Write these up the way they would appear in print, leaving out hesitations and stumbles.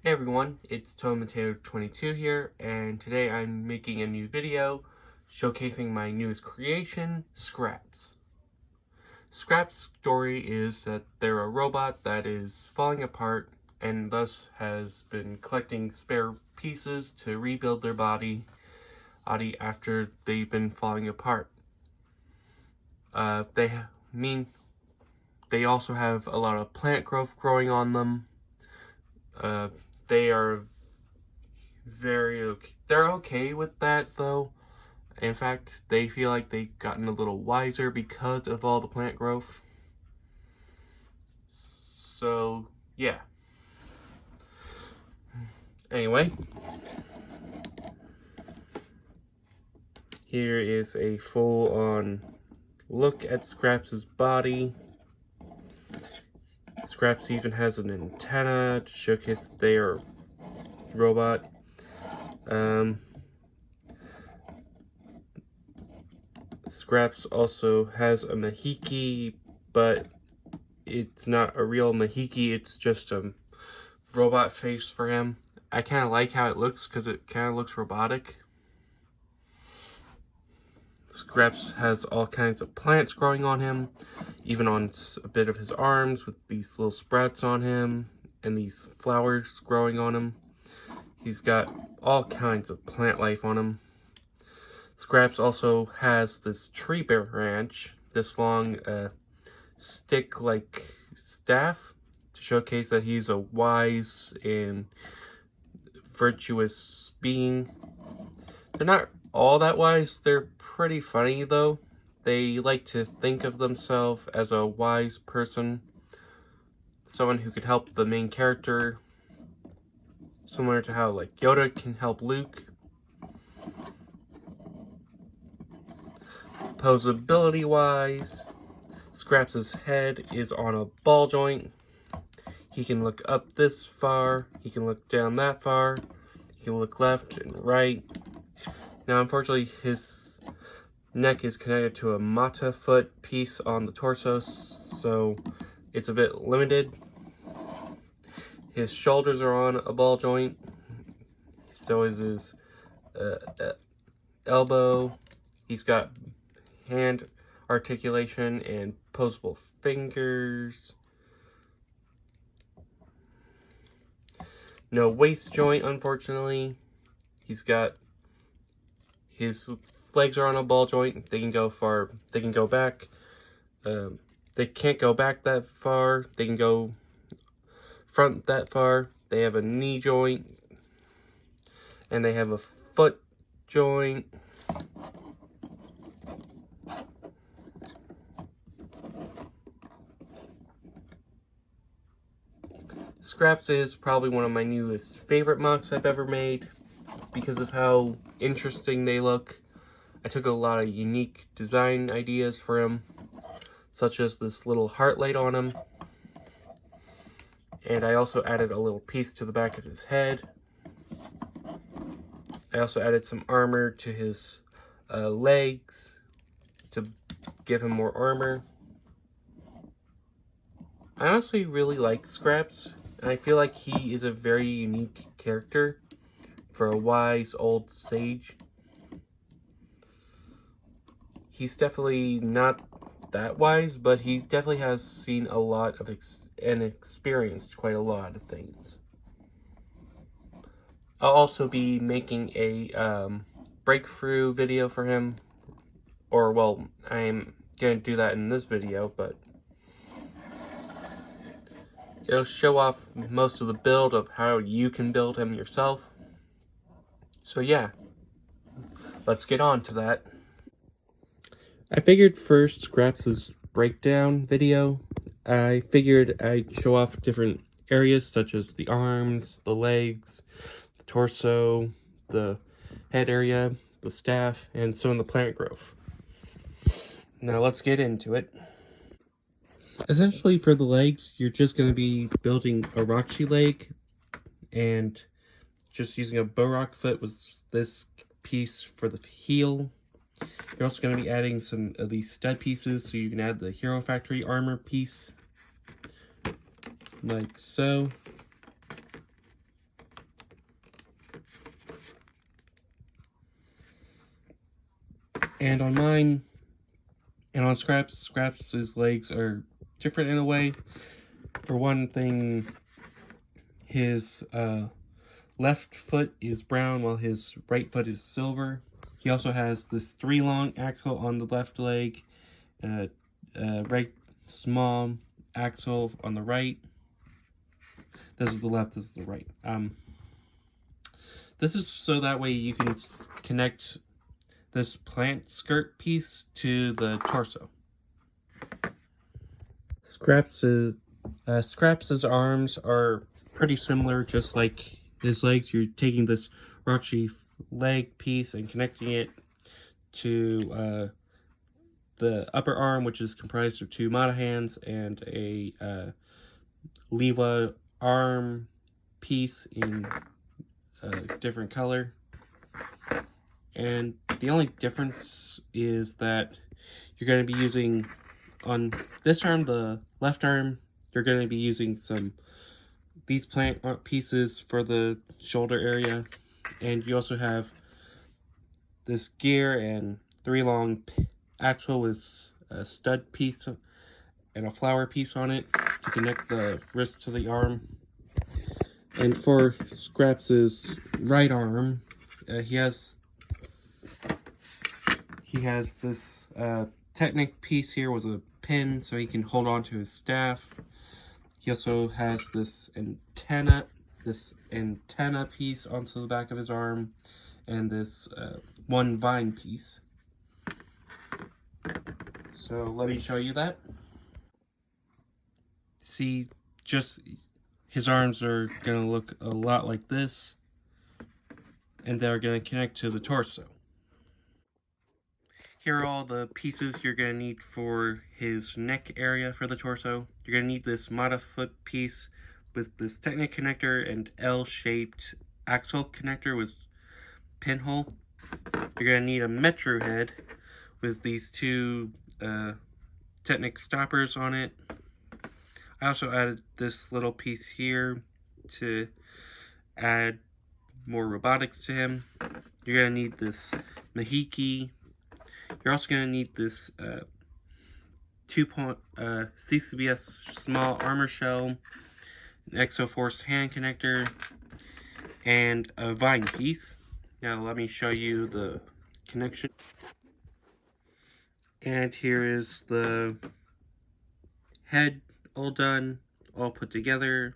Hey everyone, it's Tomato22 here, and today I'm making a new video showcasing my newest creation, Scraps. Scraps' story is that they're a robot that is falling apart and thus has been collecting spare pieces to rebuild their body after they've been falling apart. They also have a lot of plant growth growing on them. They are they're okay with that though. In fact, they feel like they've gotten a little wiser because of all the plant growth. So, yeah. Anyway, here is a full-on look at Scraps' body. Scraps even has an antenna to showcase that they are a robot. Scraps also has a Mahiki, but it's not a real Mahiki, it's just a robot face for him. I kind of like how it looks because it kind of looks robotic. Scraps has all kinds of plants growing on him, even on a bit of his arms with these little sprouts on him and these flowers growing on him. He's got all kinds of plant life on him. Scraps also has this tree branch, this long stick-like staff to showcase that he's a wise and virtuous being. They're not all that wise, they're pretty funny though. They like to think of themselves as a wise person, someone who could help the main character, similar to how like Yoda can help Luke. Posability wise, Scraps' head is on a ball joint. He can look up this far, he can look down that far, he can look left and right. Now unfortunately his neck is connected to a mata foot piece on the torso, so it's a bit limited. His shoulders are on a ball joint, so is his elbow. He's got hand articulation and posable fingers. No waist joint, unfortunately. He's got his legs are on a ball joint. They can go far, they can go back. They can't go back that far. They can go front that far. They have a knee joint. And they have a foot joint. Scraps is probably one of my newest favorite mocks I've ever made because of how interesting they look. I took a lot of unique design ideas for him, such as this little heart light on him. And I also added a little piece to the back of his head. I also added some armor to his legs to give him more armor. I honestly really like Scraps, and I feel like he is a very unique character for a wise old sage. He's definitely not that wise, but he definitely has seen a lot of and experienced quite a lot of things. I'll also be making a breakthrough video for him, or well, I'm gonna do that in this video, but it'll show off most of the build of how you can build him yourself. So yeah, let's get on to that. I figured first Scraps' breakdown video, I figured I'd show off different areas such as the arms, the legs, the torso, the head area, the staff, and some of the plant growth. Now let's get into it. Essentially for the legs, you're just going to be building a Roxy leg and just using a bow rock foot with this piece for the heel. You're also going to be adding some of these stud pieces so you can add the Hero Factory armor piece, like so. And on mine, and on Scraps' legs are different in a way. For one thing, his left foot is brown while his right foot is silver. He also has this 3 long axle on the left leg, and a right small axle on the right. This is the left, this is the right. This is so that way you can connect this plant skirt piece to the torso. Scraps' arms are pretty similar, just like his legs. You're taking this raunchy leg piece and connecting it to the upper arm, which is comprised of 2 Mata hands and a Leva arm piece in a different color. And the only difference is that you're going to be using, on this arm, the left arm, you're going to be using these plant pieces for the shoulder area. And you also have this gear and 3 long axle with a stud piece and a flower piece on it to connect the wrist to the arm. And for Scraps' right arm, he has this Technic piece here with a pin so he can hold on to his staff. He also has this antenna piece onto the back of his arm, and this 1 vine piece. So let me show you that. See, just his arms are going to look a lot like this, and they're going to connect to the torso. Here are all the pieces you're going to need for his neck area for the torso. You're going to need this Mata foot piece with this Technic connector and L-shaped axle connector with pinhole. You're going to need a Metro head with these 2 Technic stoppers on it. I also added this little piece here to add more robotics to him. You're going to need this Mahiki. You're also going to need this 2-point CCBS small armor shell, an Exoforce hand connector, and a vine piece. Now let me show you the connection. And here is the head all done, all put together.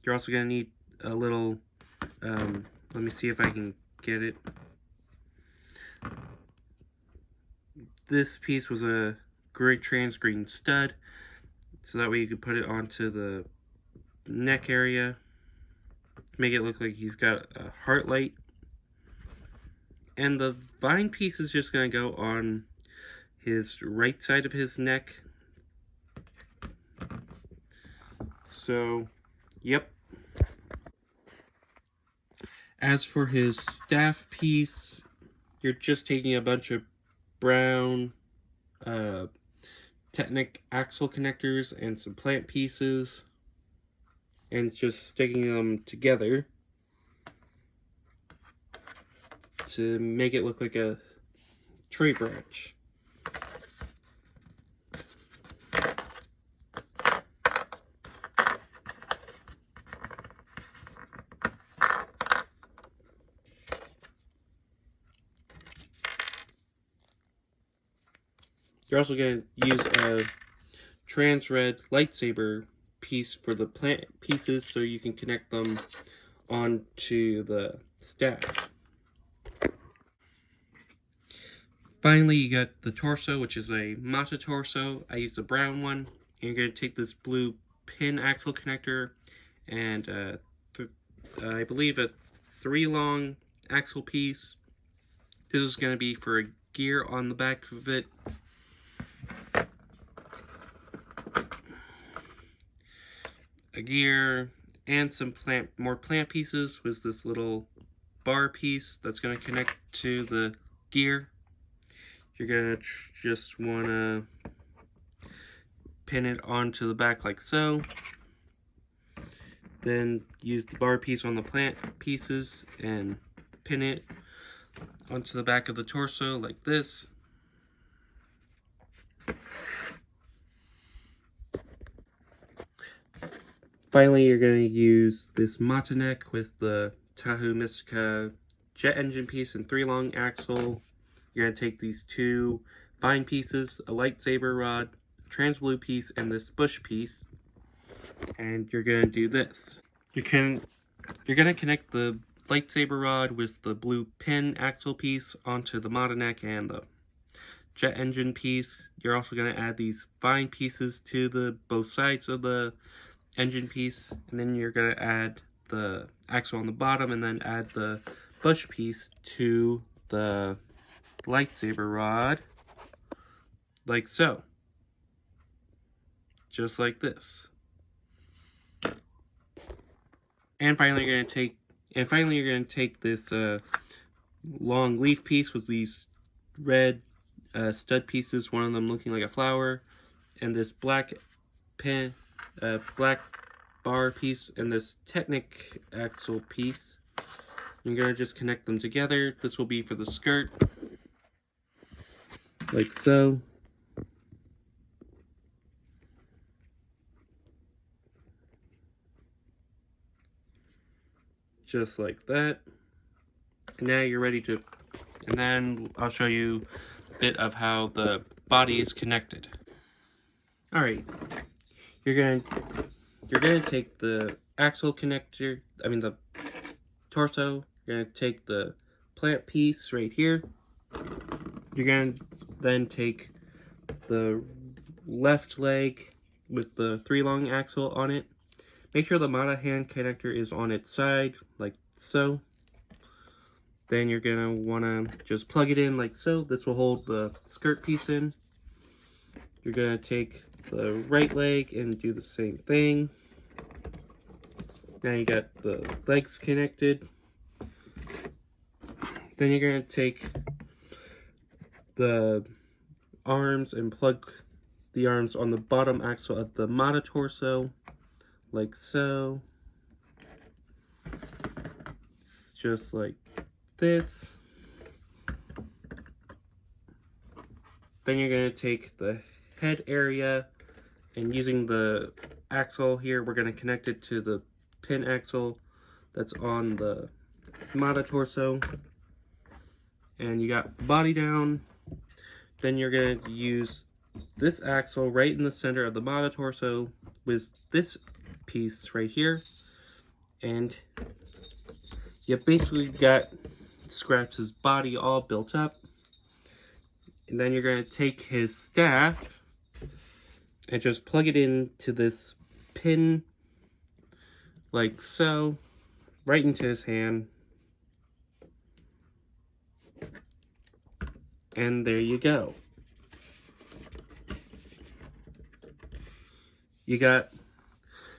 You're also going to need a little, let me see if I can get it. This piece was a trans green stud, so that way you could put it onto the neck area, make it look like he's got a heart light. And the vine piece is just going to go on his right side of his neck. So, yep. As for his staff piece, you're just taking a bunch of brown Technic axle connectors and some plant pieces and just sticking them together to make it look like a tree branch. You're also going to use a trans red lightsaber piece for the plant pieces so you can connect them onto the staff. Finally, you got the torso, which is a Mata torso. I used the brown one. And you're going to take this blue pin axle connector and I believe a 3 long axle piece. This is going to be for a gear on the back of it. A gear and some more plant pieces with this little bar piece that's going to connect to the gear. You're going to just want to pin it onto the back like so. Then use the bar piece on the plant pieces and pin it onto the back of the torso like this. Finally, you're going to use this mata neck with the Tahoe Mystica jet engine piece and 3 long axle. You're going to take these 2 vine pieces, a lightsaber rod, a trans blue piece, and this bush piece, and you're going to do this. You're going to connect the lightsaber rod with the blue pin axle piece onto the mata neck and the jet engine piece. You're also going to add these vine pieces to the both sides of the engine piece, and then you're going to add the axle on the bottom and then add the bush piece to the lightsaber rod like so, just like this. And finally you're going to take this long leaf piece with these red stud pieces, one of them looking like a flower, and this black black bar piece, and this Technic axle piece. You're going to just connect them together. This will be for the skirt, like so. Just like that. And now you're ready to, and then I'll show you a bit of how the body is connected. Alright, you're gonna take the axle connector, the torso. You're gonna take the plant piece right here. You're gonna then take the left leg with the 3 long axle on it. Make sure the mata hand connector is on its side, like so. Then you're gonna wanna just plug it in like so. This will hold the skirt piece in. You're gonna take the right leg and do the same thing. Now you got the legs connected. Then you're gonna take the arms and plug the arms on the bottom axle of the mata torso, like so. It's just like this. Then you're going to take the head area, and using the axle here, we're going to connect it to the pin axle that's on the mata torso. And you got the body down. Then you're going to use this axle right in the center of the mata torso with this piece right here. And you basically got Scraps' body all built up. And then you're going to take his staff and just plug it into this pin like so, right into his hand. And there you go. You got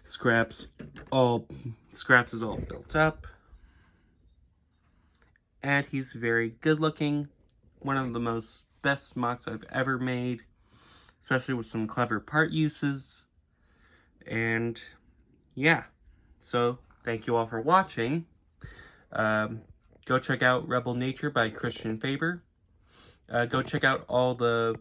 Scraps is all built up. And he's very good looking. One of the best mocks I've ever made, especially with some clever part uses. And yeah, so thank you all for watching. Go check out Rebel Nature by Christian Faber. Go check out all the,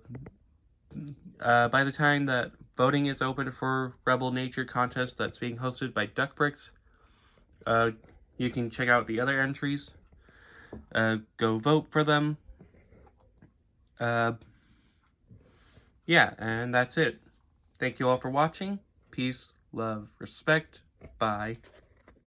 by the time that voting is open for Rebel Nature contest that's being hosted by Duckbricks, you can check out the other entries. Go vote for them. Yeah, and that's it. Thank you all for watching. Peace, love, respect. Bye.